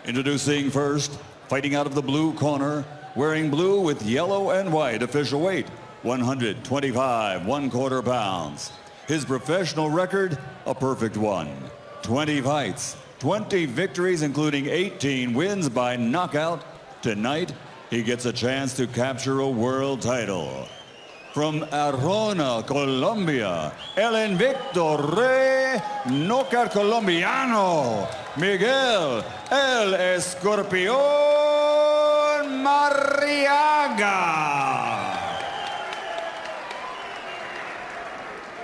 Introducing first, fighting out of the blue corner, wearing blue with yellow and white official weight, 125 1/4 pounds. His professional record, a perfect one. 20 fights, 20 victories, including 18 wins by knockout. Tonight, he gets a chance to capture a world title. From Arona, Colombia, el invicto rey knockout colombiano, Miguel el Escorpión Marriaga.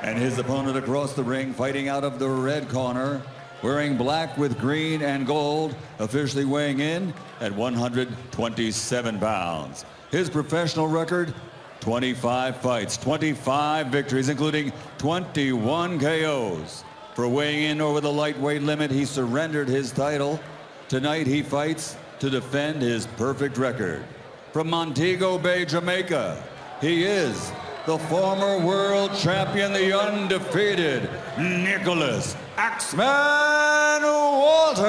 And his opponent across the ring, fighting out of the red corner, wearing black with green and gold, officially weighing in at 127 pounds. His professional record, 25 fights, 25 victories, including 21 KOs. For weighing in over the lightweight limit, he surrendered his title. Tonight he fights to defend his perfect record. From Montego Bay, Jamaica, he is the former world champion, the undefeated Nicholas Axman Walters.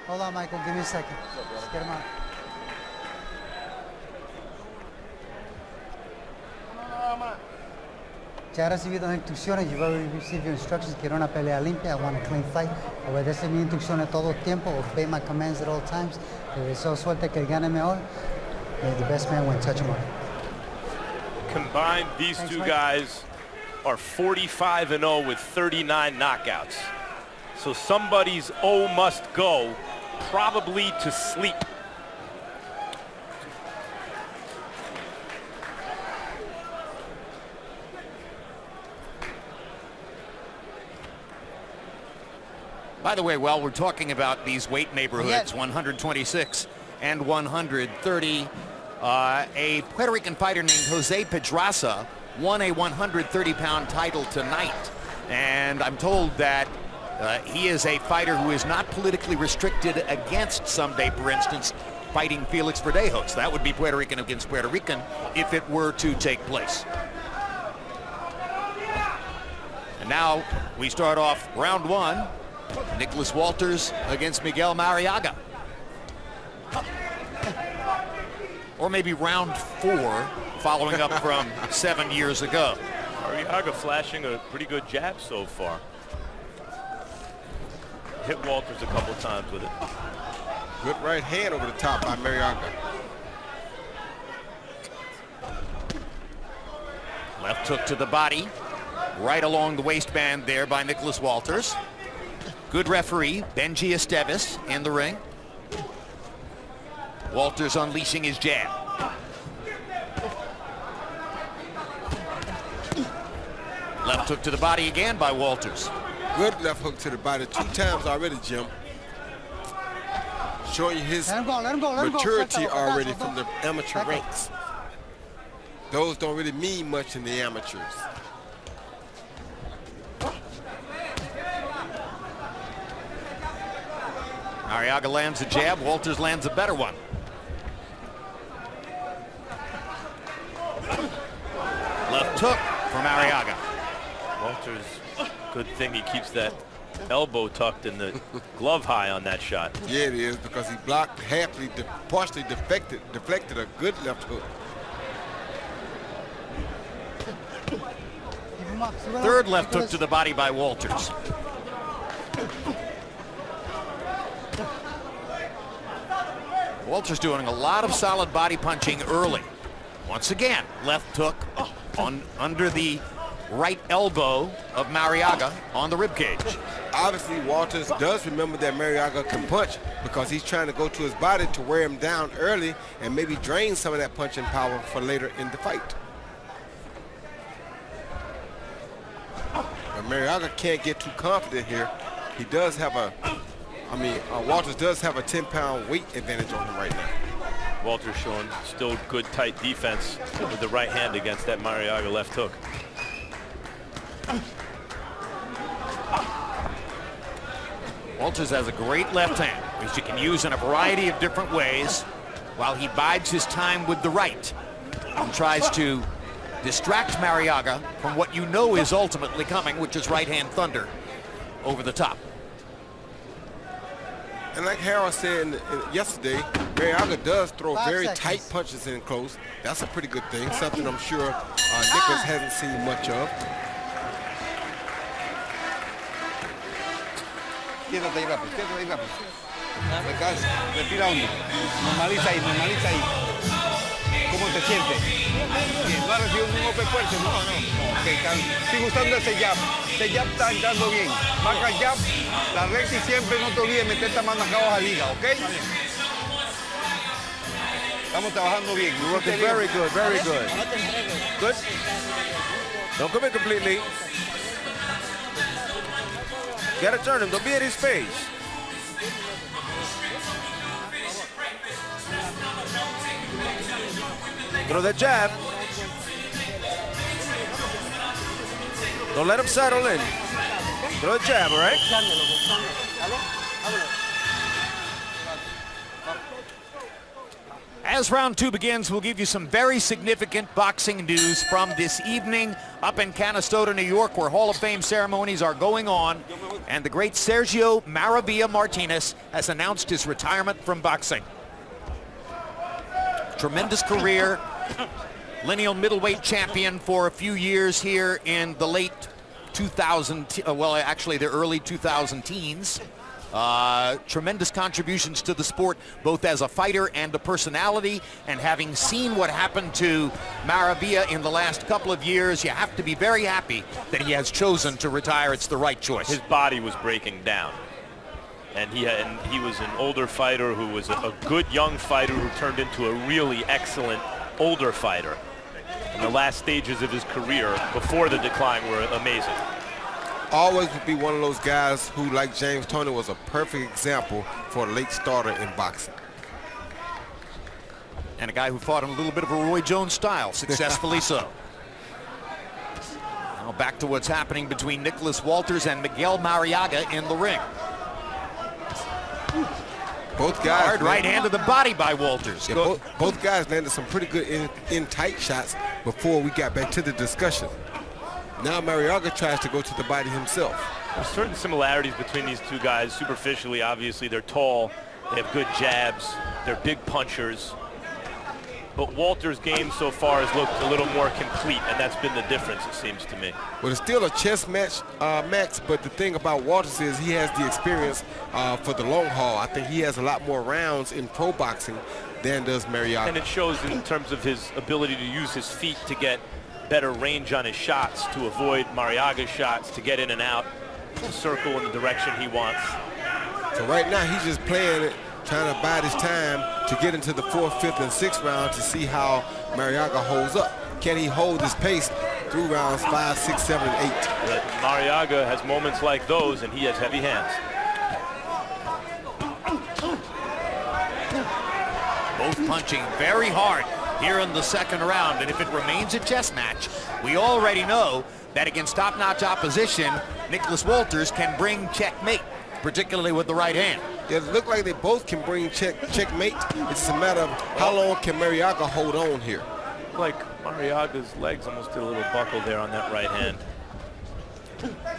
Hold on, Michael, give me a second. Let's get him out. Ya ha recibido instrucciones, you already received your instructions. Quiero una pelea limpia, I want a clean fight. Obedece mis instrucciones todo el tiempo, obey my commands at all times. Le deseo suerte, que gane mejor. May the best man win, touch him up. Combined, these two guys are 45-0 with 39 knockouts. So somebody's O must go, probably to sleep. By the way, while we're talking about these weight neighborhoods, 126 and 130, a Puerto Rican fighter named Jose Pedraza won a 130-pound title tonight. And I'm told that he is a fighter who is not politically restricted against someday, for instance, fighting Felix Verdejos. That would be Puerto Rican against Puerto Rican if it were to take place. And now we start off round one. Nicholas Walters against Miguel Marriaga. Or maybe round four, following up from 7 years ago. Marriaga flashing a pretty good jab so far. Hit Walters a couple times with it. Good right hand over the top by Marriaga. Left hook to the body, right along the waistband there by Nicholas Walters. Good referee, Benji Esteves in the ring. Walters unleashing his jab. Left hook to the body again by Walters. Good left hook to the body 2 times already, Jim. Showing you his maturity already from the amateur ranks. Those don't really mean much in the amateurs. Marriaga lands a jab, Walters lands a better one. Left hook for Marriaga. Walters, good thing he keeps that elbow tucked in the glove high on that shot. Yeah, it is, because he blocked halfly, partially deflected a good left hook. Third left hook to the body by Walters. Walters doing a lot of solid body punching early. Once again, left hook under the right elbow of Marriaga on the ribcage. Obviously, Walters does remember that Marriaga can punch, because he's trying to go to his body to wear him down early and maybe drain some of that punching power for later in the fight. But Marriaga can't get too confident here. He does have Walters does have a 10-pound weight advantage on him right now. Walters showing still good tight defense with the right hand against that Marriaga left hook. Walters has a great left hand, which he can use in a variety of different ways, while he bides his time with the right and tries to distract Marriaga from what you know is ultimately coming, which is right-hand thunder over the top. And like Harold said yesterday, Marriaga does throw 5 very seconds. tight punches in close. That's a pretty good thing, something I'm sure Nicholas hasn't seen much of. Quédate ahí rápido, quédate ahí rápido. Descansa, respira hondo. Normaliza ahí. ¿Cómo te sientes? Bien, no has recibido un golpe fuerte, no. Ok, sigue usando ese jab. Ese jab está entrando bien. Marca el jab, la recta y siempre no te olvides meter esta mano acá abajo al hígado, ¿ok? Estamos trabajando bien. You're working very good, very good. Good. Don't come in completely. Gotta turn him, don't be at his face. Throw that jab. Don't let him settle in. Throw a jab, all right? As round 2 begins, we'll give you some very significant boxing news from this evening up in Canastota, New York, where Hall of Fame ceremonies are going on. And the great Sergio Maravilla Martinez has announced his retirement from boxing. Tremendous career, lineal middleweight champion for a few years here in the late 2000, well, actually the early 2000 teens. Tremendous contributions to the sport, both as a fighter and a personality. And having seen what happened to Maravilla in the last couple of years, you have to be very happy that he has chosen to retire. It's the right choice. His body was breaking down. And he was an older fighter who was a good young fighter who turned into a really excellent older fighter. And the last stages of his career before the decline were amazing. Always would be one of those guys who, like James Toney, was a perfect example for a late starter in boxing. And a guy who fought in a little bit of a Roy Jones style, successfully so. Now back to what's happening between Nicholas Walters and Miguel Marriaga in the ring. Both guys Hard right hand to the body by Walters. Yeah, both guys landed some pretty good in tight shots before we got back to the discussion. Now Marriaga tries to go to the body himself. There's certain similarities between these two guys. Superficially, obviously, they're tall, they have good jabs, they're big punchers. But Walter's game so far has looked a little more complete, and that's been the difference, it seems to me. Well, it's still a chess match, Max, but the thing about Walters is he has the experience for the long haul. I think he has a lot more rounds in pro boxing than does Marriaga. And it shows in terms of his ability to use his feet to get better range on his shots, to avoid Marriaga's shots, to get in and out, to circle in the direction he wants. So right now he's just playing it, trying to bide his time to get into the 4th, 5th, and 6th round to see how Marriaga holds up. Can he hold his pace through rounds 5, 6, 7, and 8? But Marriaga has moments like those, and he has heavy hands. Both punching very hard here in the 2nd round, and if it remains a chess match, we already know that against top-notch opposition, Nicholas Walters can bring checkmate, particularly with the right hand. Yeah, it looks like they both can bring checkmate. It's a matter of how long can Marriaga hold on here. Like Marriaga's legs almost did a little buckle there on that right hand.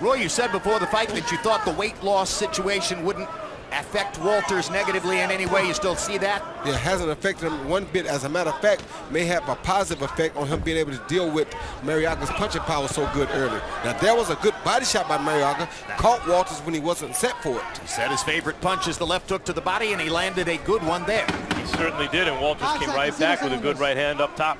Roy, you said before the fight that you thought the weight loss situation wouldn't affect Walters negatively in any way. You still see that? It hasn't affected him one bit. As a matter of fact, may have a positive effect on him being able to deal with Marriaga's punching power so good early. Now, there was a good body shot by Marriaga, caught Walters when he wasn't set for it. He said his favorite punch is the left hook to the body, and he landed a good one there. He certainly did, and Walters came right back with a good right hand up top.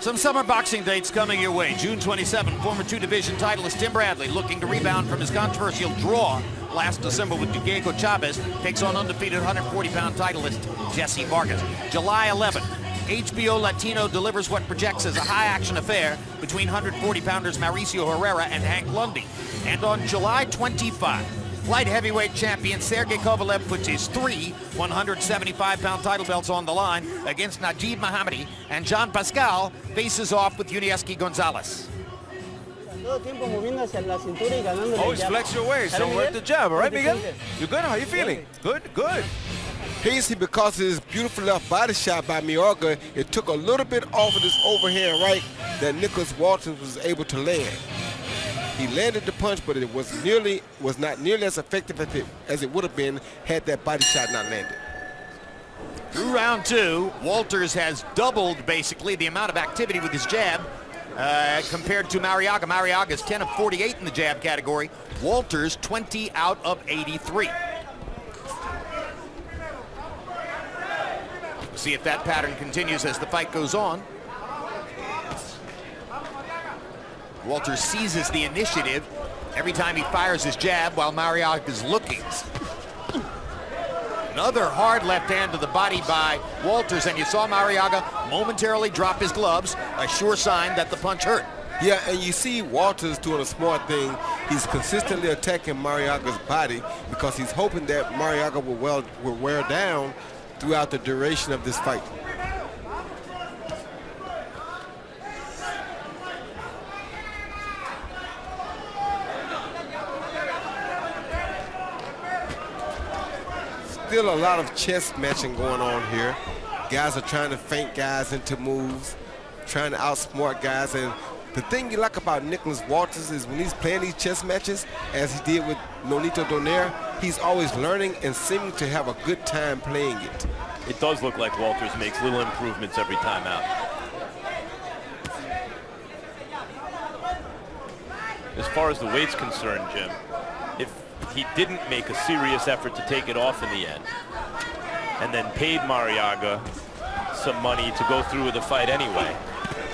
Some summer boxing dates coming your way. June 27, former 2-division titleist Tim Bradley, looking to rebound from his controversial draw last December with Diego Chavez, takes on undefeated 140-pound titleist Jesse Vargas. July 11, HBO Latino delivers what projects as a high-action affair between 140-pounders Mauricio Herrera and Hank Lundy. And on July 25, light heavyweight champion Sergey Kovalev puts his 3 175-pound title belts on the line against Najib Mohammadi, and John Pascal faces off with Yunieski Gonzalez. Always flex your waist. Don't work the jab. All right, Miguel? You good? How you feeling? Good, good. Hasty, because of his beautiful left body shot by Marriaga, it took a little bit off of this overhand right that Nicholas Walters was able to land. He landed the punch, but it was not nearly as effective as it would have been had that body shot not landed. Through round two, Walters has doubled basically the amount of activity with his jab compared to Marriaga. Marriaga's 10 of 48 in the jab category. Walters 20 out of 83. We'll see if that pattern continues as the fight goes on. Walters seizes the initiative every time he fires his jab while Marriaga is looking. Another hard left hand to the body by Walters, and you saw Marriaga momentarily drop his gloves, a sure sign that the punch hurt. Yeah, and you see Walters doing a smart thing. He's consistently attacking Marriaga's body because he's hoping that Marriaga will wear down throughout the duration of this fight. Still a lot of chess matching going on here. Guys are trying to feint guys into moves, trying to outsmart guys. And the thing you like about Nicholas Walters is when he's playing these chess matches, as he did with Nonito Donaire, he's always learning and seeming to have a good time playing it. It does look like Walters makes little improvements every time out. As far as the weight's concerned, Jim, if he didn't make a serious effort to take it off in the end and then paid Marriaga some money to go through with the fight anyway,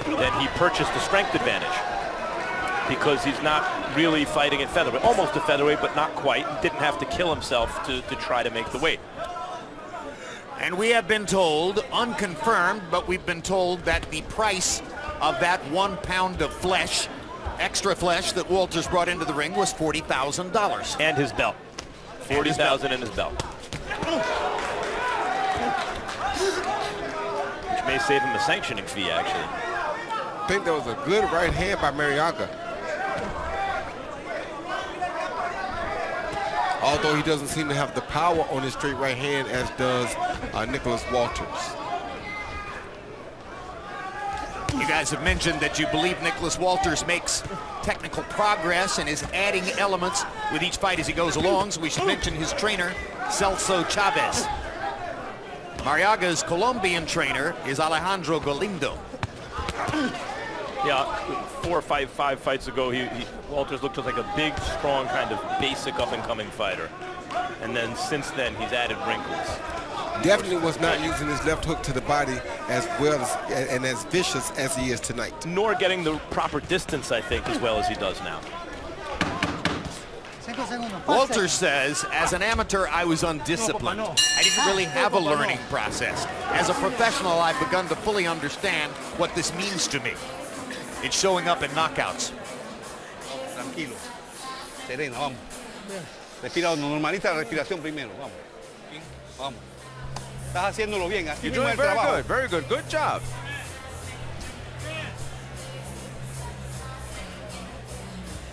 then he purchased a strength advantage because he's not really fighting at featherweight, almost a featherweight, but not quite, and didn't have to kill himself to try to make the weight. And we have been told, unconfirmed, but we've been told that the price of that 1 pound of flesh, extra flesh that Walters brought into the ring was $40,000. And his belt. $40,000 in his belt. Which may save him a sanctioning fee, actually. I think that was a good right hand by Marriaga. Although he doesn't seem to have the power on his straight right hand as does Nicholas Walters. You guys have mentioned that you believe Nicholas Walters makes technical progress and is adding elements with each fight as he goes along, so we should mention his trainer, Celso Chavez. Marriaga's Colombian trainer is Alejandro Galindo. Yeah, 4 or 5 fights ago, Walters looked like a big, strong, kind of basic up-and-coming fighter. And then since then, he's added wrinkles. Definitely was not using his left hook to the body as well as and as vicious as he is tonight. Nor getting the proper distance, I think, as well as he does now. Walters says, as an amateur, I was undisciplined. I didn't really have a learning process. As a professional, I've begun to fully understand what this means to me. It's showing up in knockouts. Tranquilo, sereno, vamos. Respira, normaliza la respiración primero, vamos. Vamos. Estás haciéndolo bien. Así You're mismo doing el very trabajo. good, very good. Good job.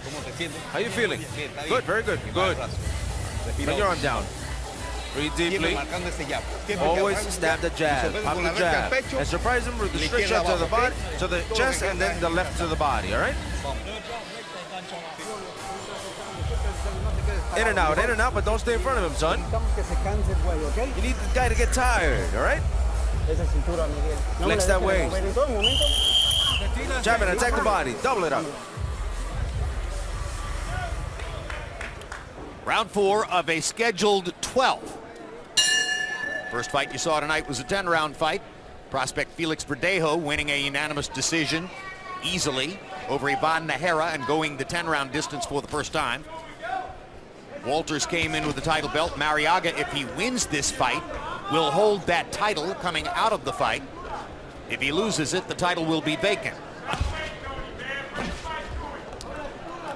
¿Cómo te sientes? How you feeling? Bien, está bien. Good, very good. Y Good. más brazo. Respira Bring your hondo. arm down. Breathe Siempre deeply. marcando ese jab. Siempre Always marcando stab the y jab, sorprende pop con the la recta al jab, pecho. and surprise him with the La straight izquierda jab to the abajo, body, ¿ok? to the Todo chest, recta and then the left to the body. All right? In and out, but don't stay in front of him, son. You need the guy to get tired. All right? Flex that waist. Jab and attack the body. Double it up. Round 4 of a scheduled 12. First fight you saw tonight was a 10-round fight. Prospect Felix Verdejo winning a unanimous decision easily over Ivan Najera and going the 10-round distance for the first time. Walters came in with the title belt. Marriaga, if he wins this fight, will hold that title coming out of the fight. If he loses it, the title will be vacant.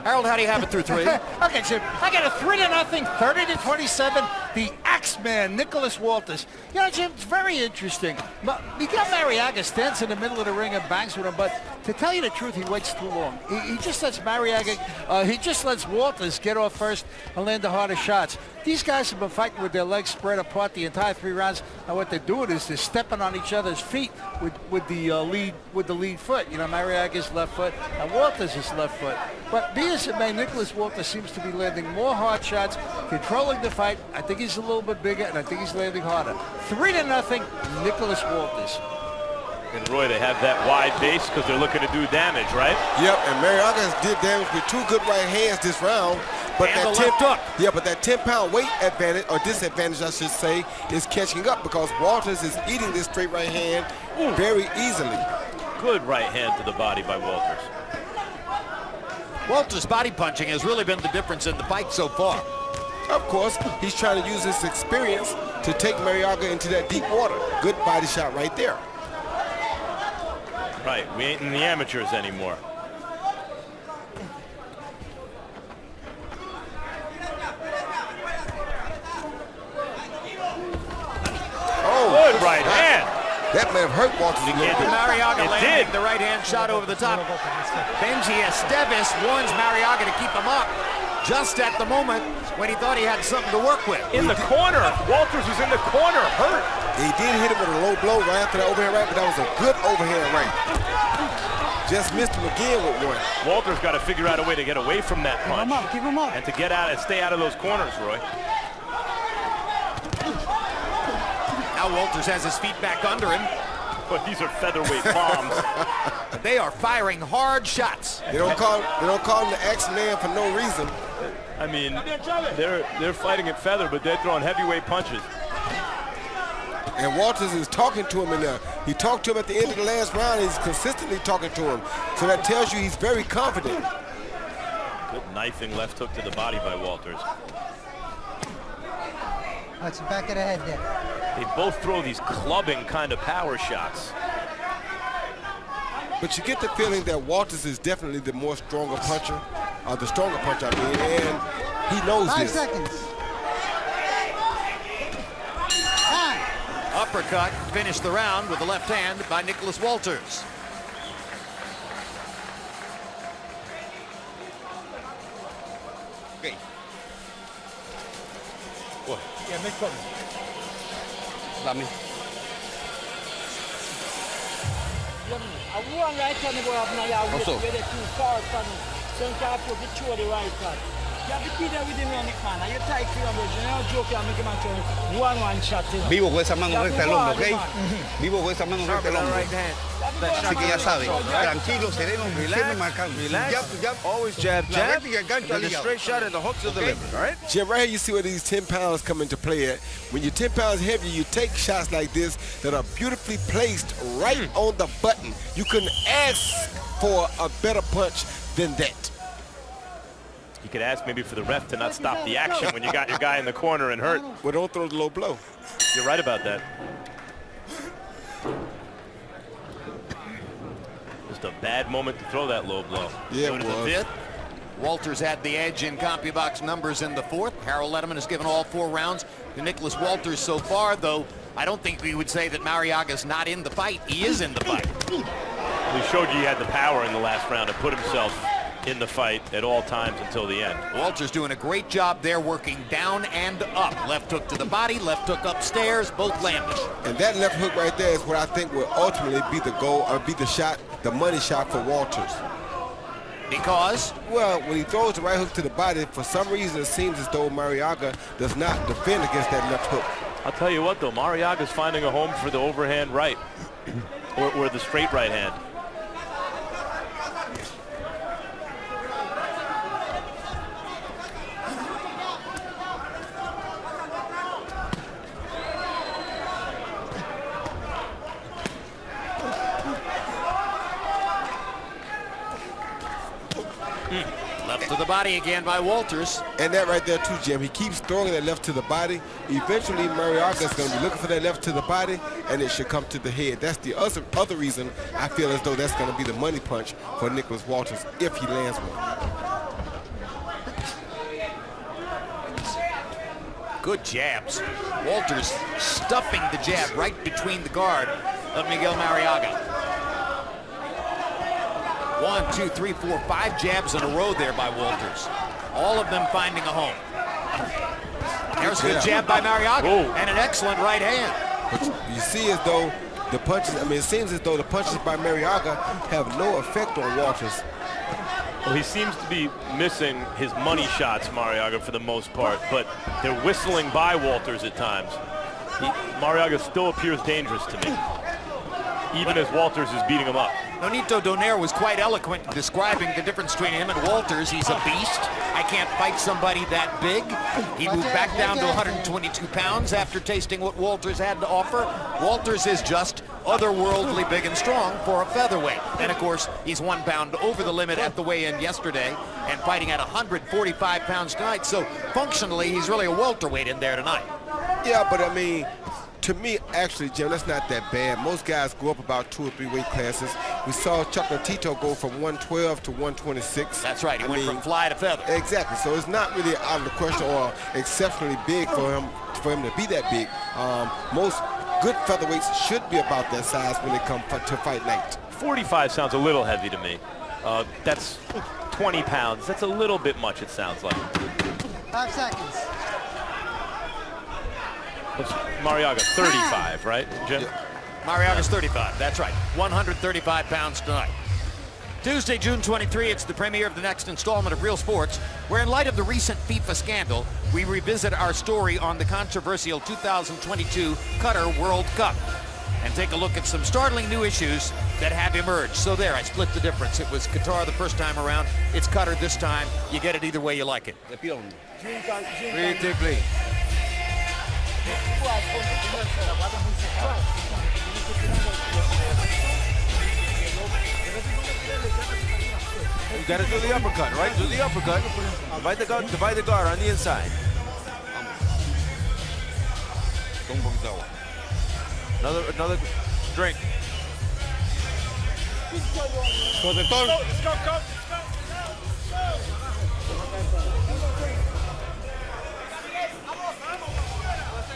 Harold, how do you have it through 3? Okay, Jim, I got a 3-0, 30-27. The Axeman, Nicholas Walters. You know, Jim, it's very interesting. Miguel Marriaga stands in the middle of the ring and bangs with him, but to tell you the truth, he waits too long. He just lets Marriaga, he just lets Walters get off first and land the harder shots. These guys have been fighting with their legs spread apart the entire 3 rounds, and what they're doing is they're stepping on each other's feet with the lead foot. You know, Marriaga's left foot and Walters' left foot. But be as it may, Nicholas Walters seems to be landing more hard shots, controlling the fight. I think he's a little bit bigger, and I think he's landing harder. 3-0, Nicholas Walters. And Roy, they have that wide base because they're looking to do damage, right? Yep, and Marriaga did damage with 2 good right hands this round. But And that the left hook. Yeah, but that 10-pound weight advantage, or disadvantage, I should say, is catching up because Walters is eating this straight right hand very easily. Good right hand to the body by Walters. Walters' body punching has really been the difference in the fight so far. Of course, he's trying to use his experience to take Marriaga into that deep water. Good body shot right there. Right, we ain't in the amateurs anymore. Oh, Good right hand. that may have hurt Walters a little bit. Marriaga It landing did. the right hand shot over the top. Benji Esteves warns Marriaga to keep him up just at the moment when he thought he had something to work with. In the corner. Walters was in the corner, hurt. He did hit him with a low blow right after that overhand right, but that was a good overhand right. Just missed him again with one. Walters got to figure out a way to get away from that punch. Keep him up. And to get out and stay out of those corners, Roy. Now Walters has his feet back under him. But these are featherweight bombs. They are firing hard shots. They don't call him the action man for no reason. I mean, they're fighting at feather, but they're throwing heavyweight punches. And Walters is talking to him in there. He talked to him at the end of the last round. And he's consistently talking to him. So that tells you he's very confident. Good knifing left hook to the body by Walters. Watch the back of the head there. They both throw these clubbing kind of power shots. But you get the feeling that Walters is definitely the more stronger puncher, the stronger puncher, I mean, and he knows 5 this. seconds. Uppercut finished the round with the left hand by Nicholas Walters. Okay. What? Yeah, make come. Dame. Also. Vivo con esa mano recta al hombro, ¿ok? Vivo con esa mano recta al hombro. Así que ya saben, tranquilo, sereno, siempre marcando. Jab, Always jab, jab, and then a straight shot and the hook to the liver, all right? Jim, right here you see where these 10 pounds come into play at. When you're 10 pounds heavier, you take shots like this that are beautifully placed right on the button. You couldn't ask for a better punch than that. You could ask maybe for the ref to not stop the action when you got your guy in the corner and hurt. Well, don't throw the low blow. You're right about that. Just a bad moment to throw that low blow. Yeah, Go it to the was. fifth. Walters had the edge in CompuBox numbers in the fourth. Harold Letterman has given all 4 rounds to Nicholas Walters so far, though I don't think we would say that Marriaga's not in the fight. He is in the fight. He showed you he had the power in the last round to put himself in the fight at all times until the end. Walters doing a great job there, working down and up. Left hook to the body, left hook upstairs, both landed. And that left hook right there is what I think will ultimately be the goal, or be the shot, the money shot for Walters. Because? Well, when he throws the right hook to the body, for some reason it seems as though Marriaga does not defend against that left hook. I'll tell you what, though, Marriaga's finding a home for the overhand right, or the straight right hand. Left to the body again by Walters. And that right there too, Jim. He keeps throwing that left to the body. Eventually, Marriaga's going to be looking for that left to the body, and it should come to the head. That's the other reason I feel as though that's going to be the money punch for Nicholas Walters if he lands one. Good jabs. Walters stuffing the jab right between the guard of Miguel Marriaga. 1, 2, 3, 4, 5 jabs in a row there by Walters. All of them finding a home. There's a good jab by Marriaga and an excellent right hand. But you see as though the punches, it seems as though the punches by Marriaga have no effect on Walters. Well, he seems to be missing his money shots, Marriaga, for the most part, but they're whistling by Walters at times. Marriaga still appears dangerous to me, even as Walters is beating him up. Nonito Donaire was quite eloquent in describing the difference between him and Walters. He's a beast. I can't fight somebody that big. He moved back down to 122 pounds after tasting what Walters had to offer. Walters is just otherworldly big and strong for a featherweight. And of course, he's 1 pound over the limit at the weigh-in yesterday and fighting at 145 pounds tonight. So functionally, he's really a welterweight in there tonight. Yeah, but I mean, to me, actually, Jim, that's not that bad. Most guys go up about 2 or 3 weight classes. We saw Tito go from 112 to 126. That's right. He went from fly to feather. Exactly. So it's not really out of the question or exceptionally big for him to be that big. Most good featherweights should be about that size when they come to fight night. 45 sounds a little heavy to me. That's 20 pounds. That's a little bit much, it sounds like. 5 seconds. It's Marriaga, 35, right, Jim? Yeah. Marriaga's 35, that's right. 135 pounds tonight. Tuesday, June 23, it's the premiere of the next installment of Real Sports, where in light of the recent FIFA scandal, we revisit our story on the controversial 2022 Qatar World Cup and take a look at some startling new issues that have emerged. So there, I split the difference. It was Qatar the first time around. It's Qatar this time. You get it either way you like it. Pretty. You gotta do the uppercut, right? Do the uppercut. Divide the guard on the inside. Another drink.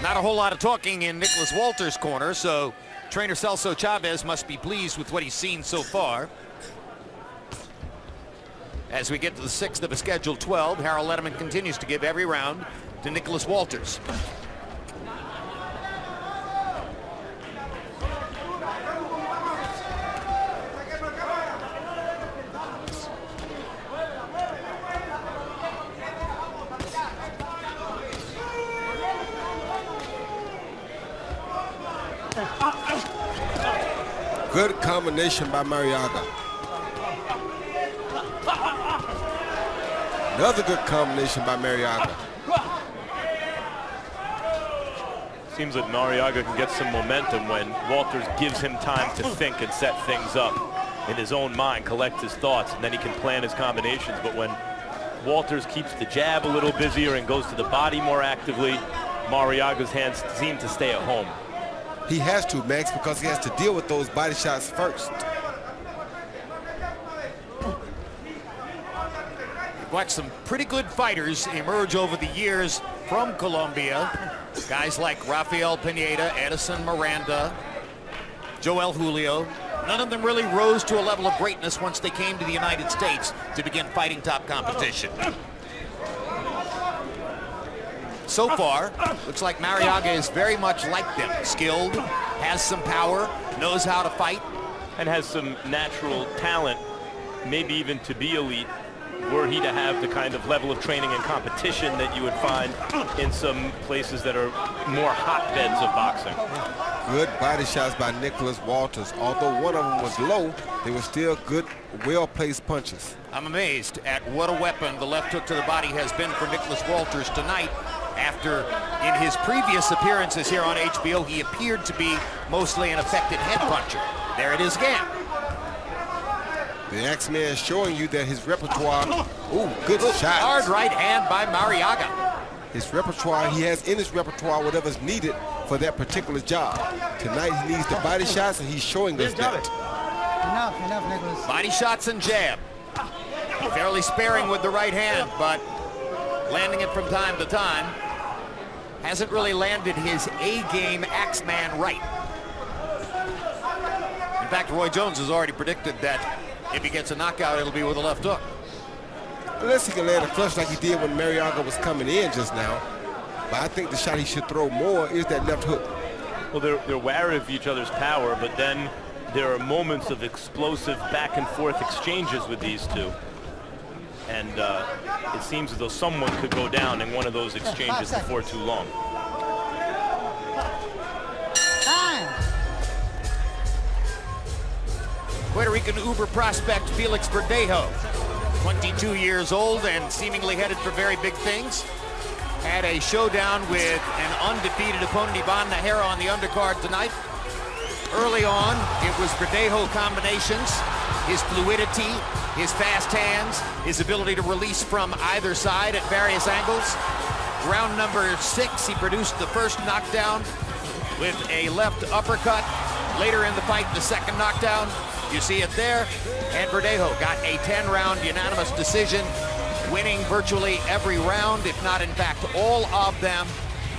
Not a whole lot of talking in Nicholas Walters' corner, so trainer Celso Chavez must be pleased with what he's seen so far. As we get to the 6th of a scheduled 12, Harold Letterman continues to give every round to Nicholas Walters. Good combination by Marriaga. Another good combination by Marriaga. Seems like Marriaga can get some momentum when Walters gives him time to think and set things up in his own mind, collect his thoughts, and then he can plan his combinations. But when Walters keeps the jab a little busier and goes to the body more actively, Marriaga's hands seem to stay at home. He has to, Max, because he has to deal with those body shots first. We've watched some pretty good fighters emerge over the years from Colombia. Guys like Rafael Pineda, Edison Miranda, Joel Julio. None of them really rose to a level of greatness once they came to the United States to begin fighting top competition. So far, looks like Marriaga is very much like them. Skilled, has some power, knows how to fight. And has some natural talent, maybe even to be elite, were he to have the kind of level of training and competition that you would find in some places that are more hotbeds of boxing. Good body shots by Nicholas Walters. Although one of them was low, they were still good, well-placed punches. I'm amazed at what a weapon the left hook to the body has been for Nicholas Walters tonight. After, in his previous appearances here on HBO, he appeared to be mostly an effective head puncher. There it is again. The X-Man is showing you that his repertoire, ooh, good shot. Hard right hand by Marriaga. His repertoire, he has in his repertoire whatever's needed for that particular job. Tonight he needs the body shots, and he's showing us that. Enough, Nicholas. Body shots and jab. Fairly sparing with the right hand, but landing it from time to time. Hasn't really landed his A-game Axeman right. In fact, Roy Jones has already predicted that If he gets a knockout, it'll be with a left hook. Unless he can land a flush like he did when Marriaga was coming in just now. But I think the shot he should throw more is that left hook. Well, they're wary of each other's power, but then there are moments of explosive back and forth exchanges with these two. And it seems as though someone could go down in one of those exchanges before too long. Puerto Rican uber prospect Felix Verdejo, 22 years old and seemingly headed for very big things. Had a showdown with an undefeated opponent, Ivan Najera, on the undercard tonight. Early on, it was Verdejo combinations, his fluidity, his fast hands, his ability to release from either side at various angles. Round number 6, he produced the first knockdown with a left uppercut. Later in the fight, the second knockdown. You see it there. And Verdejo got a 10-round unanimous decision, winning virtually every round, if not in fact all of them,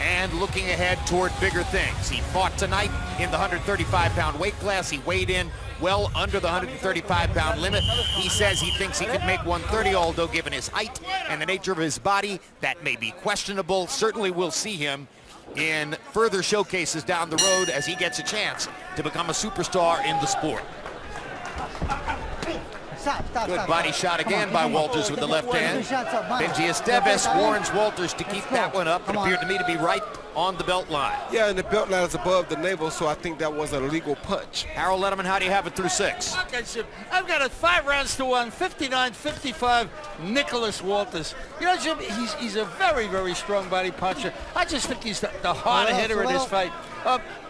and looking ahead toward bigger things. He fought tonight in the 135-pound weight class. He weighed in well under the 135-pound limit. He says he thinks he could make 130, although given his height and the nature of his body, that may be questionable. Certainly we'll see him in further showcases down the road as he gets a chance to become a superstar in the sport. Good body shot again by Walters with the left hand. Benji Esteves warns Walters to keep that one up. It appeared to me to be right on the belt line. Yeah, and the belt line is above the navel, so I think that was a legal punch. Harold Letterman, how do you have it through 6? I've got it 5 rounds to 1, 59-55, Nicholas Walters. You know, Jim, he's a very, very strong body puncher. I just think he's the harder hitter in this fight.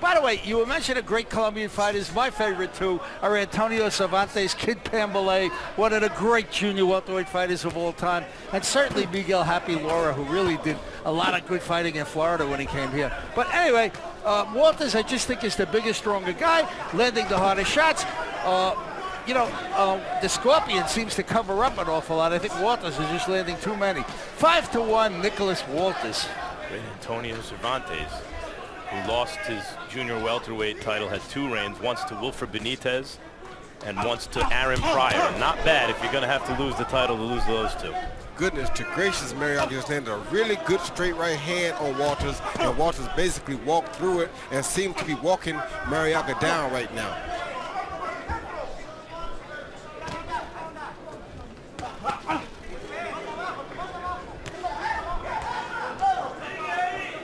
By the way, you were mentioning great Colombian fighters. My favorite two are Antonio Cervantes, Kid Pambolay, one of the great junior welterweight fighters of all time, and certainly Miguel Happy Laura, who really did a lot of good fighting in Florida when he came here. But anyway, Walters, I just think, is the bigger, stronger guy, landing the harder shots. You know, the Scorpion seems to cover up an awful lot. I think Walters is just landing too many. 5-1, Nicholas Walters. Antonio Cervantes, who lost his junior welterweight title, had 2 reigns, once to Wilfred Benitez and once to Aaron Pryor. Not bad if you're going to have to lose the title to lose those 2. Goodness to gracious, Marriaga just landed a really good straight right hand on Walters, and Walters basically walked through it and seemed to be walking Marriaga down right now.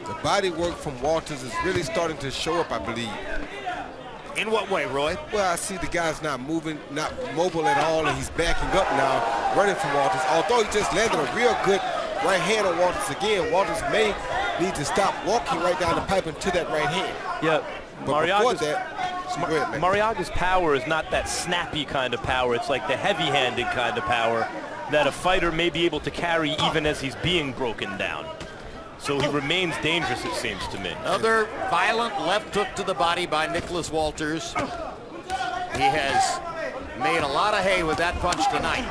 The body work from Walters is really starting to show up, I believe. In what way, Roy? Well, I see the guy's not moving, not mobile at all, and he's backing up now, running from Walters. Although he just landed a real good right hand on Walters again, Walters may need to stop walking right down the pipe into that right hand. Yeah, But before that, go ahead, man. Marriaga's power is not that snappy kind of power. It's like the heavy-handed kind of power that a fighter may be able to carry even as he's being broken down. So he remains dangerous, it seems to me. Another violent left hook to the body by Nicholas Walters. He has made a lot of hay with that punch tonight.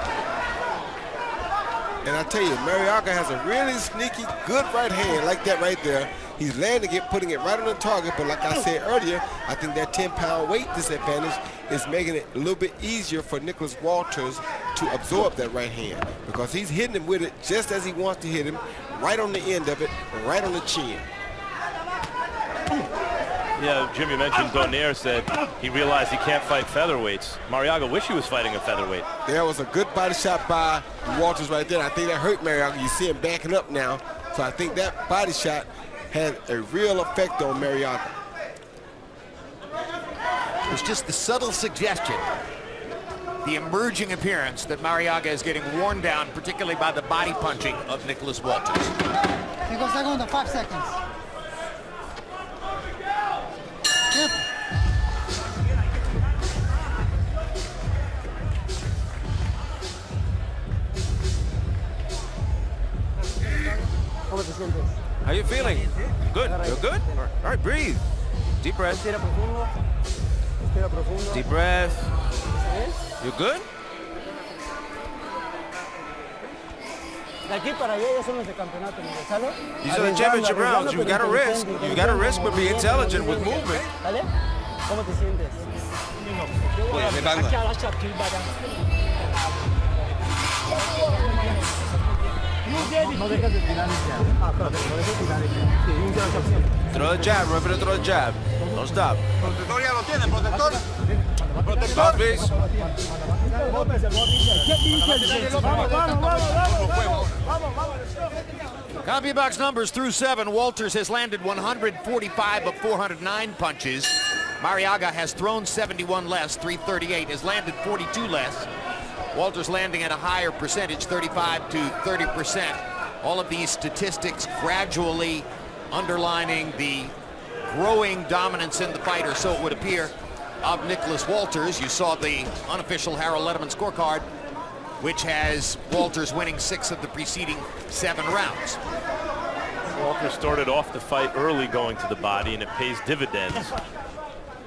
And I tell you, Marriaga has a really sneaky, good right hand like that right there. He's landing it, putting it right on the target, but like I said earlier, I think that 10-pound weight disadvantage is making it a little bit easier for Nicholas Walters to absorb that right hand, because he's hitting him with it just as he wants to hit him, right on the end of it, right on the chin. Yeah, Jimmy mentioned Donaire said he realized he can't fight featherweights. Marriaga wish he was fighting a featherweight. There was a good body shot by Walters right there. I think that hurt Marriaga. You see him backing up now, so I think that body shot had a real effect on Marriaga. It was just the subtle suggestion, the emerging appearance that Marriaga is getting worn down, particularly by the body punching of Nicholas Walters. 5 seconds, 5 seconds. Yep. How you feeling? Good. You're good? All right, breathe. Deep breath. Deep breath. You good? These are the championship rounds. You got to risk. You got to risk, but be intelligent with movement. Me vengo. Throw the jab, remember to throw the jab. Don't stop. Mouthpiece. Copy box numbers through 7. Walters has landed 145 of 409 punches. Marriaga has thrown 71 less, 338, has landed 42 less. Walters landing at a higher percentage, 35 to 30%. All of these statistics gradually underlining the growing dominance in the fight, or so it would appear, of Nicholas Walters. You saw the unofficial Harold Letterman scorecard, which has Walters winning 6 of the preceding 7 rounds. Walters started off the fight early going to the body, and it pays dividends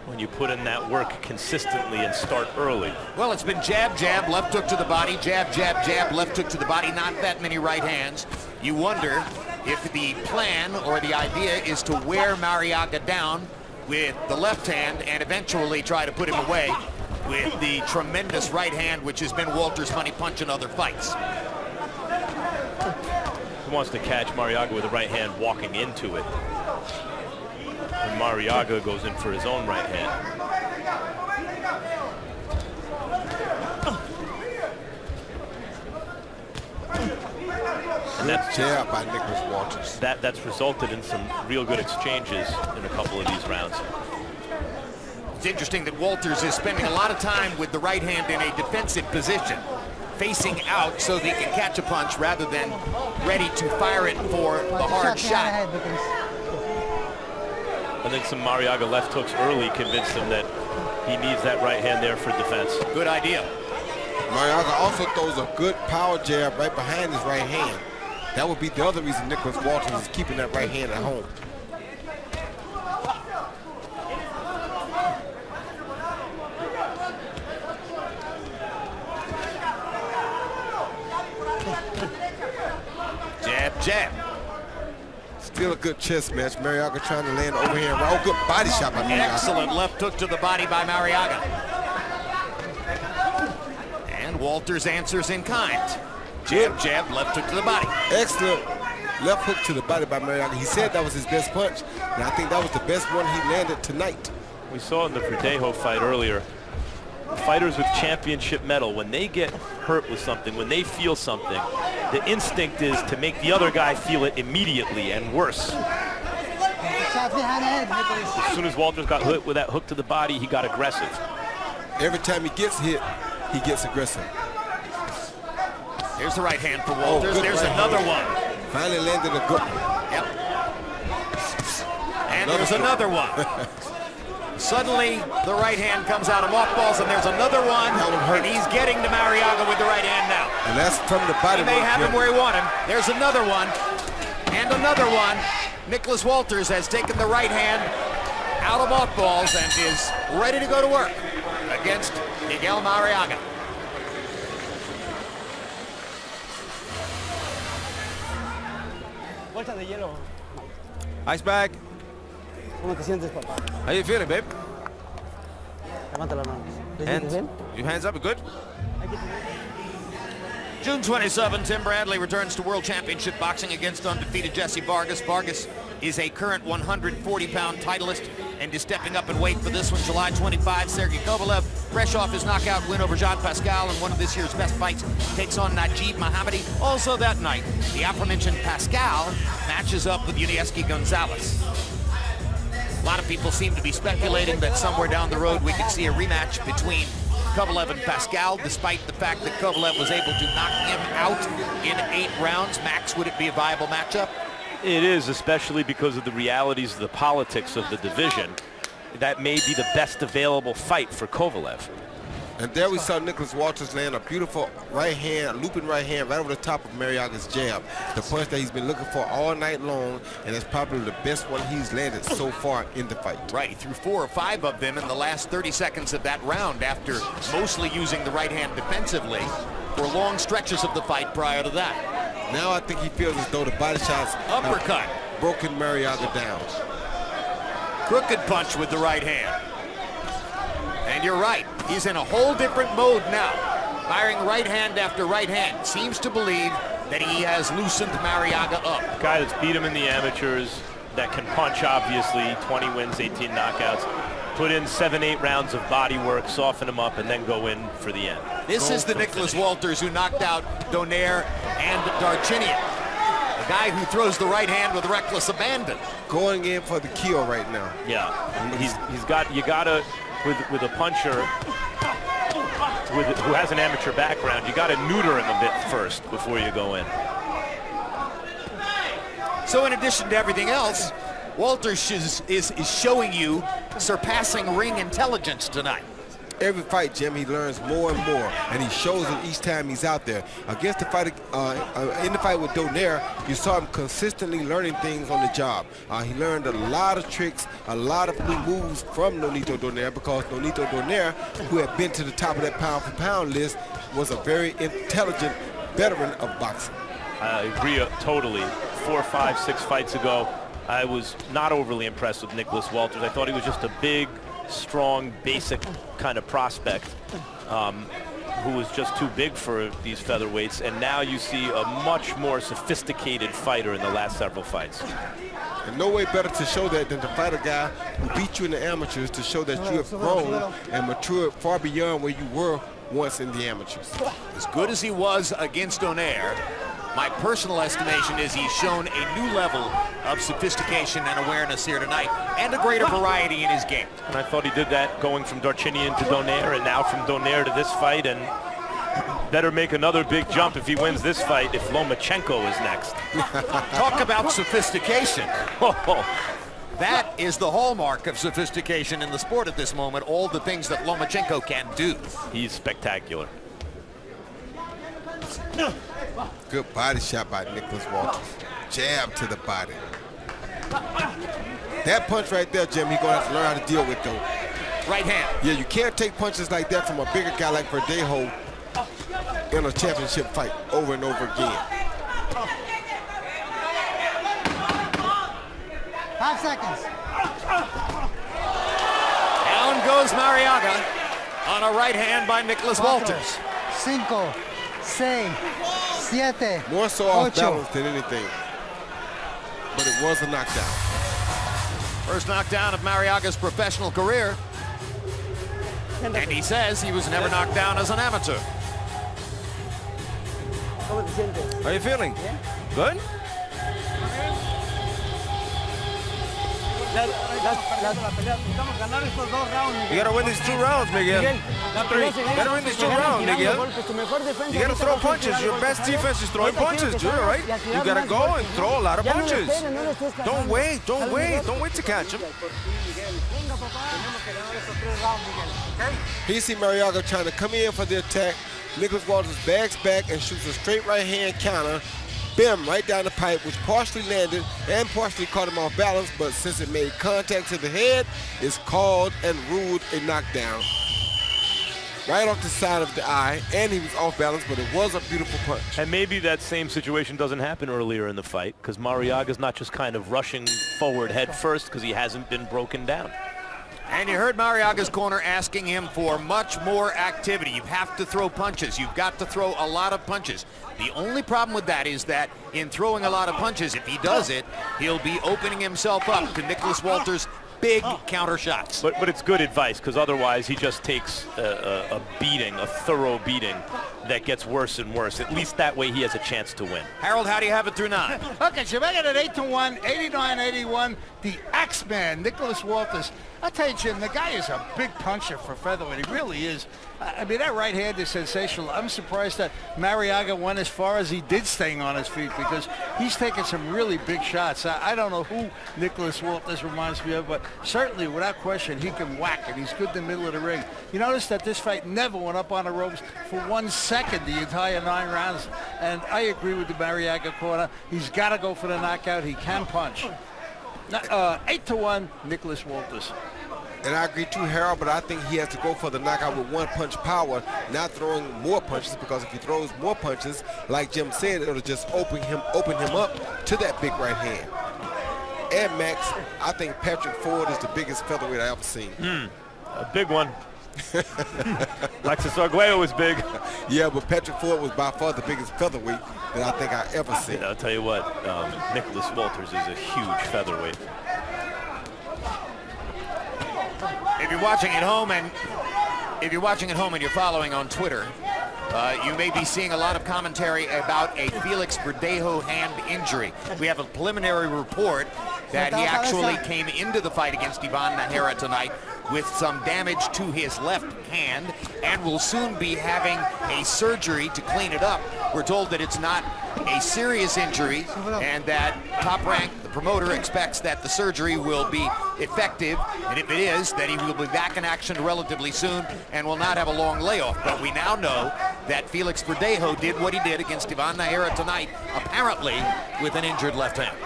when you put in that work consistently and start early. Well, it's been jab, jab, left hook to the body, jab, jab, jab, left hook to the body, not that many right hands. You wonder if the plan or the idea is to wear Marriaga down with the left hand and eventually try to put him away with the tremendous right hand, which has been Walters' money punch in other fights. He wants to catch Marriaga with the right hand walking into it. And Marriaga goes in for his own right hand. And that's jab by Nicholas Walters. That's resulted in some real good exchanges in a couple of these rounds. It's interesting that Walters is spending a lot of time with the right hand in a defensive position, facing out so that he can catch a punch rather than ready to fire it for the hard shot. I think some Marriaga left hooks early convinced him that he needs that right hand there for defense. Good idea. Marriaga also throws a good power jab right behind his right hand. That would be the other reason Nicholas Walters is keeping that right hand at home. Jab, jab. Still a good chest match. Marriaga trying to land overhand right. Oh, good body shot by Marriaga. Excellent left hook to the body by Marriaga. And Walters answers in kind. Jab, jab, left hook to the body. Excellent left hook to the body by Marriaga. He said that was his best punch, and I think that was the best one he landed tonight. We saw in the Verdejo fight earlier, fighters with championship medal, when they get hurt with something, when they feel something, the instinct is to make the other guy feel it immediately and worse. As soon as Walters got hit with that hook to the body, he got aggressive. Every time he gets hit, he gets aggressive. Here's the right hand for Walters. There's another one. Finally landed a good one. Yep. And there's another one. Suddenly, the right hand comes out of mothballs, and there's another one, and he's getting to Marriaga with the right hand now. And that's from the body. He may have him where he wants him. There's another one, and another one. Nicholas Walters has taken the right hand out of mothballs and is ready to go to work against Miguel Marriaga. Ice bag. ¿Cómo te sientes, papá? How you feeling, babe? Levanta las manos. ¿Te sientes Hands. bien? Your hands up, good? June 27, Tim Bradley returns to World Championship Boxing against undefeated Jesse Vargas. Vargas is a current 140-pound titleist and is stepping up in weight for this one. July 25, Sergey Kovalev, fresh off his knockout win over Jean Pascal in one of this year's best fights, takes on Najib Mohammadi. Also that night, the aforementioned Pascal matches up with Yunieski Gonzalez. A lot of people seem to be speculating that somewhere down the road we could see a rematch between Kovalev and Pascal, despite the fact that Kovalev was able to knock him out in 8 rounds. Max, would it be a viable matchup? It is, especially because of the realities of the politics of the division. That may be the best available fight for Kovalev. And there we saw Nicholas Walters land a beautiful right hand, looping right hand right over the top of Marriaga's jab. The punch that he's been looking for all night long, and it's probably the best one he's landed so far in the fight. Right, he threw 4 or 5 of them in the last 30 seconds of that round after mostly using the right hand defensively for long stretches of the fight prior to that. Now I think he feels as though the body shots uppercut have broken Marriaga down. Crooked punch with the right hand. And you're right, he's in a whole different mode now. firing right hand after right hand. Seems to believe that he has loosened Marriaga up. Guy that's beat him in the amateurs, that can punch, obviously, 20 wins, 18 knockouts. Put in 7-8 rounds of body work, soften him up, and then go in for the end. This is the Nicholas Walters who knocked out Donaire and Darchinian. A guy who throws the right hand with reckless abandon. Going in for the kill right now. Yeah, you gotta, with a puncher who has an amateur background, you gotta neuter him a bit first before you go in. So in addition to everything else, Walters is showing you surpassing ring intelligence tonight. Every fight, Jim, he learns more and more, and he shows it each time he's out there. Against the fight, in the fight with Donaire, you saw him consistently learning things on the job. He learned a lot of tricks, a lot of new moves from Nonito Donaire, because Nonito Donaire, who had been to the top of that pound-for-pound list, was a very intelligent veteran of boxing. I agree totally. 4, 5, 6 fights ago, I was not overly impressed with Nicholas Walters. I thought he was just a big, strong, basic kind of prospect who was just too big for these featherweights. And now you see a much more sophisticated fighter in the last several fights. And no way better to show that than to fight a guy who beat you in the amateurs, to show that you have grown and matured far beyond where you were once in the amateurs. As good as he was against Donaire, my personal estimation is he's shown a new level of sophistication and awareness here tonight, and a greater variety in his game. And I thought he did that going from Darchinian to Donaire, and now from Donaire to this fight, and better make another big jump if he wins this fight if Lomachenko is next. Talk about sophistication. That is the hallmark of sophistication in the sport at this moment, all the things that Lomachenko can do. He's spectacular. Good body shot by Nicholas Walters. Jab to the body. That punch right there, Jim, he's going to have to learn how to deal with, though. Right hand. Yeah, you can't take punches like that from a bigger guy like Verdejo in a championship fight over and over again. 5 seconds. Down goes Marriaga on a right hand by Nicholas Walters. 5, 6, 7, More so off balance than anything. But it was a knockdown. First knockdown of Marriaga's professional career. And he says he was never knocked down as an amateur. ¿Cómo te sientes? How are you feeling? Yeah. Good? You gotta win these 2 rounds, Miguel. Not 3. You gotta win these 2 rounds, Miguel. You gotta throw punches. Your best defense is throwing punches, Judah, right? You gotta go and throw a lot of punches. Don't wait, don't wait. Don't wait to catch him. Here you see Marriaga trying to come in for the attack. Nicholas Walters bags back and shoots a straight right hand counter. Bim, right down the pipe, which partially landed and partially caught him off balance, but since it made contact to the head, it's called and ruled a knockdown. Right off the side of the eye, and he was off balance, but it was a beautiful punch. And maybe that same situation doesn't happen earlier in the fight, because Marriaga's not just kind of rushing forward head first because he hasn't been broken down. And you heard Marriaga's corner asking him for much more activity. You have to throw punches. You've got to throw a lot of punches. The only problem with that is that in throwing a lot of punches, if he does it, he'll be opening himself up to Nicholas Walters' big counter shots. But it's good advice, because otherwise he just takes a beating, a thorough beating that gets worse and worse. At least that way he has a chance to win. Harold, how do you have it through 9? Okay, so I got it 8-1, 89-81. The Axeman, Nicholas Walters. I'll tell you, Jim, the guy is a big puncher for featherweight. He really is. I mean, that right hand is sensational. I'm surprised that Marriaga went as far as he did staying on his feet, because he's taken some really big shots. I don't know who Nicholas Walters reminds me of, but certainly, without question, he can whack, and he's good in the middle of the ring. You notice that this fight never went up on the ropes for 1 second the entire 9 rounds, and I agree with the Marriaga corner. He's got to go for the knockout. He can punch. 8-1, Nicholas Walters. And I agree too, Harold, but I think he has to go for the knockout with 1 punch power, not throwing more punches, because if he throws more punches, like Jim said, it'll just open him up to that big right hand. And Max, I think Patrick Ford is the biggest featherweight I ever seen. A big one. Alexis Arguello was big. Yeah, but Patrick Ford was by far the biggest featherweight that I think I ever seen. I'll tell you what, Nicholas Walters is a huge featherweight. If you're watching at home and you're following on Twitter, you may be seeing a lot of commentary about a Felix Verdejo hand injury. We have a preliminary report that he actually came into the fight against Ivan Najera tonight with some damage to his left hand and will soon be having a surgery to clean it up. We're told that it's not a serious injury and that Top Rank, the promoter, expects that the surgery will be effective, and if it is, that he will be back in action relatively soon and will not have a long layoff. But we now know that Felix Verdejo did what he did against Ivan Najera tonight, apparently with an injured left hand.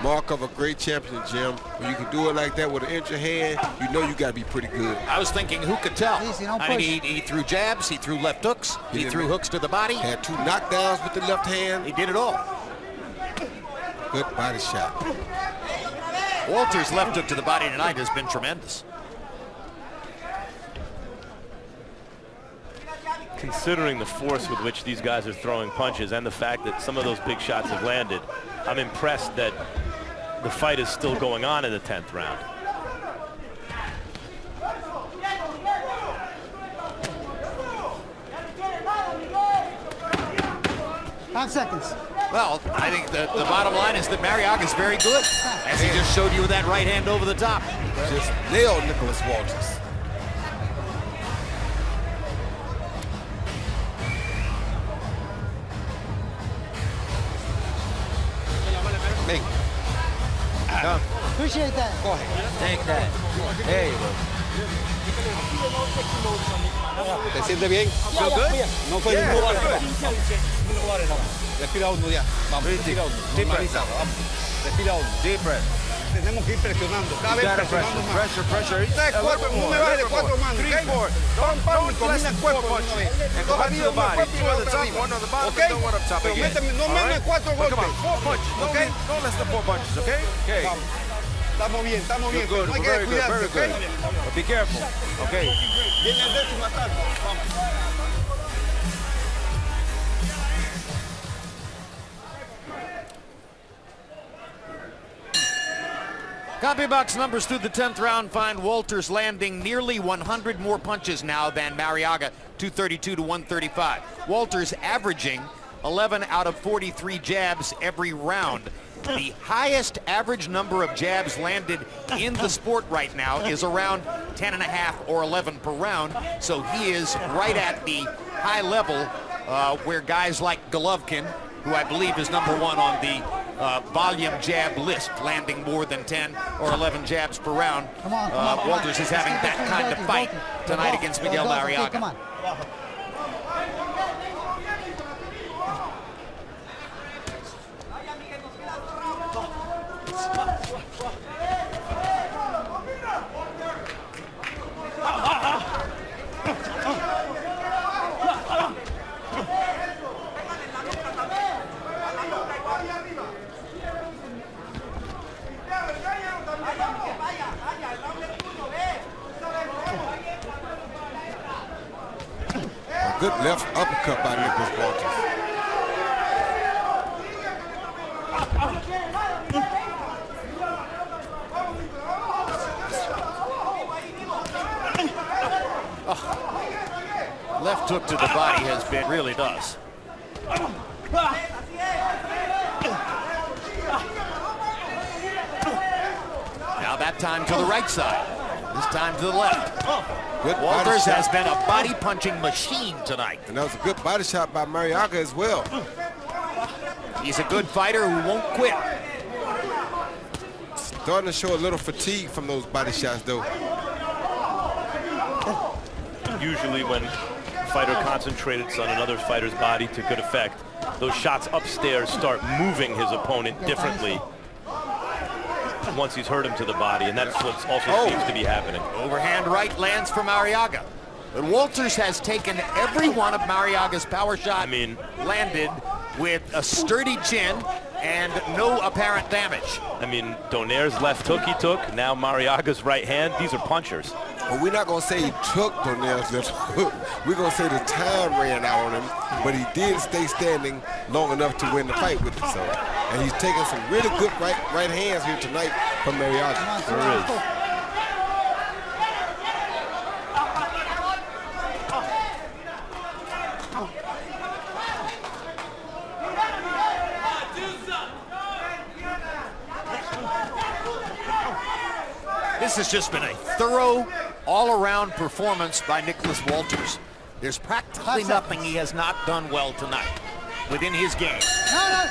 Mark of a great champion, Jim. When you can do it like that with an injured hand, you know you got to be pretty good. I was thinking, who could tell? Easy, don't I mean, he threw jabs, he threw left hooks, he threw hooks to the body. Had 2 knockdowns with the left hand. He did it all. Good body shot. Walter's left hook to the body tonight has been tremendous. Considering the force with which these guys are throwing punches and the fact that some of those big shots have landed, I'm impressed that the fight is still going on in the 10th round. Five seconds. Well, I think the bottom line is that Marriaga is very good, as he just showed you with that right hand over the top. Just nailed Nicholas Walters. Ven. Come. Appreciate that. Take that. There you go. ¿Te sientes bien? Feel good? No fue Yeah, ningún good. Respira hondo ya. Vamos, respira hondo. Deep breath. Normalízalo, vamos. Respira hondo. Deep breath. Tenemos que ir presionando. Cada vez Gotta presionando más. pressure. No me bajes de 4 manos, Three, ¿ok? four. Pam, pam, y Don't combina less el than cuerpo four de una punches. vez. And go Dos back to arriba, the body. cuatro, 2 on the otra top, arriba. 1 on the bottom, ¿Ok? and then 1 up top Pero again. méteme, no All menos right? de 4 But come golpes. on, 4 punches. ¿Ok? No less than 4 punches, okay? Okay. Vamos. Estamos bien, You're good. pero no hay que Very good, descuidarse, very ¿ok? good. But be careful, okay? Viene el décimo asalto. Vamos. Copy box numbers through the 10th round find Walters landing nearly 100 more punches now than Marriaga, 232 to 135. Walters averaging 11 out of 43 jabs every round. The highest average number of jabs landed in the sport right now is around 10.5 or 11 per round, so he is right at the high level where guys like Golovkin, who I believe is #1 on the volume jab list, landing more than 10 or 11 jabs per round. Come on. Walters is having that kind of fight tonight against Miguel Marriaga. Come on. A good left uppercut by Nicholas Walters. Left hook to the body has been, really does. Now that time to the right side. This time to the left. Good body Walters shot. has been a body punching machine tonight. And that was a good body shot by Marriaga as well. He's a good fighter who won't quit. Starting to show a little fatigue from those body shots, though. Usually when a fighter concentrates on another fighter's body to good effect, those shots upstairs start moving his opponent differently once he's hurt him to the body, and that's what also seems to be happening. Overhand right lands for Marriaga. But Walters has taken every one of Marriaga's power shots, landed with a sturdy chin and no apparent damage. I mean, Donaire's left hook he took, now Marriaga's right hand, these are punchers. Well, we're not going to say he took Donnell's left hook. We're going to say the time ran out on him, but he did stay standing long enough to win the fight with it. So, and he's taking some really good right hands here tonight from Marriaga. There is. This has just been a thorough, all-around performance by Nicholas Walters. There's practically nothing he has not done well tonight within his game. I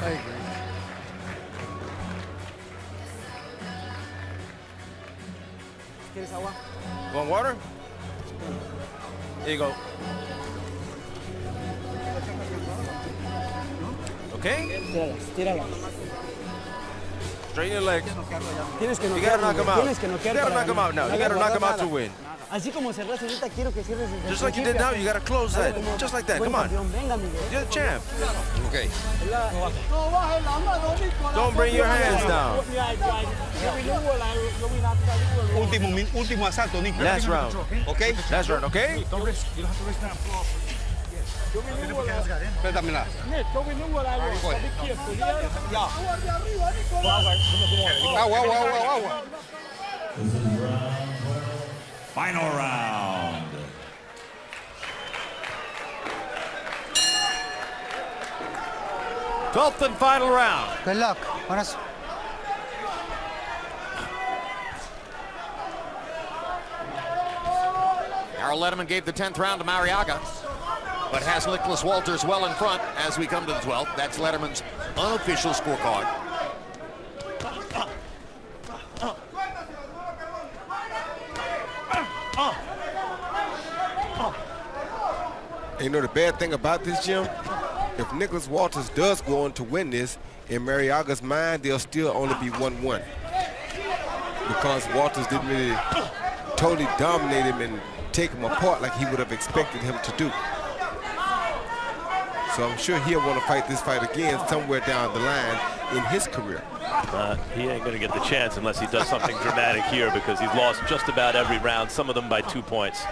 agree. ¿Quieres agua? Want water? Here you go. Okay? Tíralas. Straighten your legs. Tienes que You gotta knock him out. Tienes que You noquear gotta para knock him out now. You gotta knock him out to win. Así como cerraste ahorita, quiero que cierres desde Just like you did now, you gotta close that. Just like that. Come on. Venga, Miguel. You're the champ. Okay. Don't bring your hands down. Último asalto, Nico. Last round. Okay? Last round, okay? Prétamela. Agua. Final round. Twelfth and final round. Good luck. Buenas. Harold Letterman gave the 10th round to Marriaga, but has Nicholas Walters well in front as we come to the 12th. That's Letterman's unofficial scorecard. And you know the bad thing about this, Jim? If Nicholas Walters does go on to win this, in Marriaga's mind, there'll still only be 1-1. Because Walters didn't really totally dominate him and take him apart like he would have expected him to do. So I'm sure he'll want to fight this fight again somewhere down the line in his career. He ain't going to get the chance unless he does something dramatic here, because he's lost just about every round, some of them by 2 points.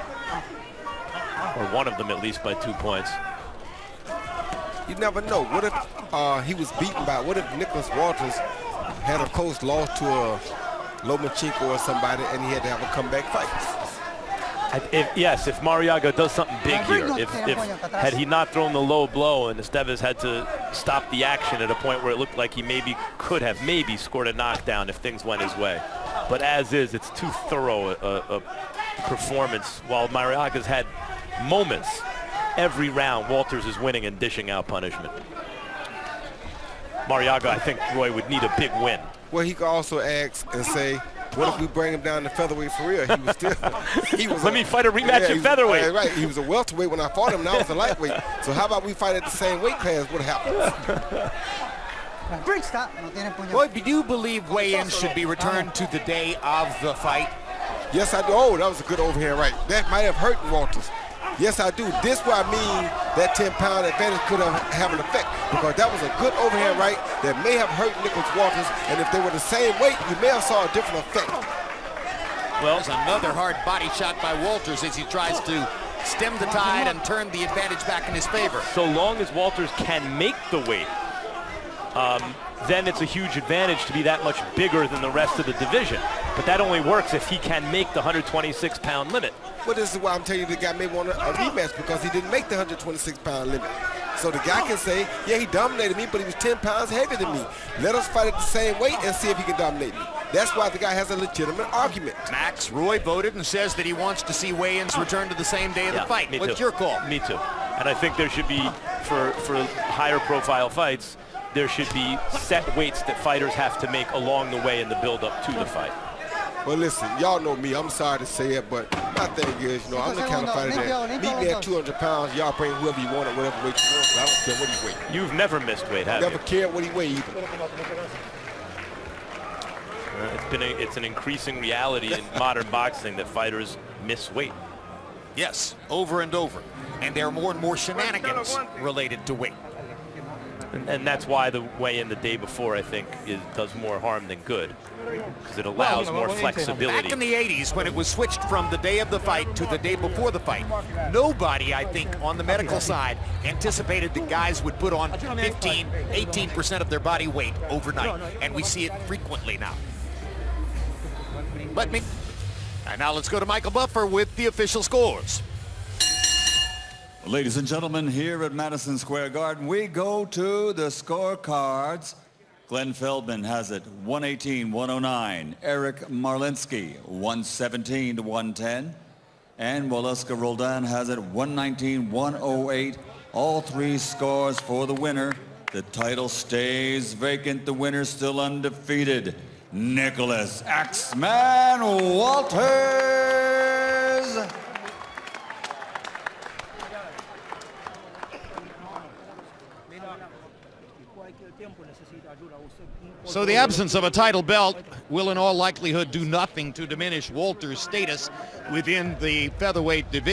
Or one of them at least by 2 points. You never know. What if he was beaten by, what if Nicholas Walters had a close loss to a Lomachenko or somebody and he had to have a comeback fight? Yes, if Marriaga does something big here, if had he not thrown the low blow and Esteves had to stop the action at a point where it looked like he could have scored a knockdown if things went his way. But as is, it's too thorough a performance. While Marriaga's had moments, every round Walters is winning and dishing out punishment. Marriaga, I think, Roy, would need a big win. Well, he could also ask and say, what if we bring him down to featherweight for real? He was Let me fight a rematch in featherweight. Right, he was a welterweight when I fought him, now it's a lightweight. So how about we fight at the same weight class? What happens? Roy, do you believe weigh-ins should be returned to the day of the fight? Yes, I do. Oh, that was a good overhand right. That might have hurt Walters. Yes, I do. This is what I mean that 10-pound advantage could have an effect, because that was a good overhand right that may have hurt Nicholas Walters, and if they were the same weight, you may have saw a different effect. Well, there's another hard body shot by Walters as he tries to stem the tide and turn the advantage back in his favor. So long as Walters can make the weight, then it's a huge advantage to be that much bigger than the rest of the division. But that only works if he can make the 126-pound limit. Well, this is why I'm telling you the guy may want a rematch, because he didn't make the 126-pound limit. So the guy can say, yeah, he dominated me, but he was 10 pounds heavier than me. Let us fight at the same weight and see if he can dominate me. That's why the guy has a legitimate argument. Max, Roy voted and says that he wants to see weigh-ins return to the same day of the fight. What's your call? Me too. And I think there should be, for higher profile fights, there should be set weights that fighters have to make along the way in the build-up to the fight. Well, listen, y'all know me. I'm sorry to say it, but my thing is, I'm the kind of fighter that meet me at 200 pounds. Y'all bring whoever you want at whatever weight you want. I don't care what he weighs. You've never missed weight, have you? Never cared what he weighed either. It's an increasing reality in modern boxing that fighters miss weight. Yes, over and over. And there are more and more shenanigans related to weight. And that's why the weigh-in the day before, I think, does more harm than good, because it allows more flexibility. Back in the 80s, when it was switched from the day of the fight to the day before the fight, nobody, I think, on the medical side anticipated that guys would put on 15, 18% of their body weight overnight, and we see it frequently now. And now let's go to Michael Buffer with the official scores. Ladies and gentlemen, here at Madison Square Garden, we go to the scorecards. Glenn Feldman has it 118-109. Eric Marlinsky 117-110. And Waleska Roldan has it 119-108. All three scores for the winner. The title stays vacant. The winner still undefeated. Nicholas Axeman Walters. So the absence of a title belt will in all likelihood do nothing to diminish Walter's status within the featherweight division.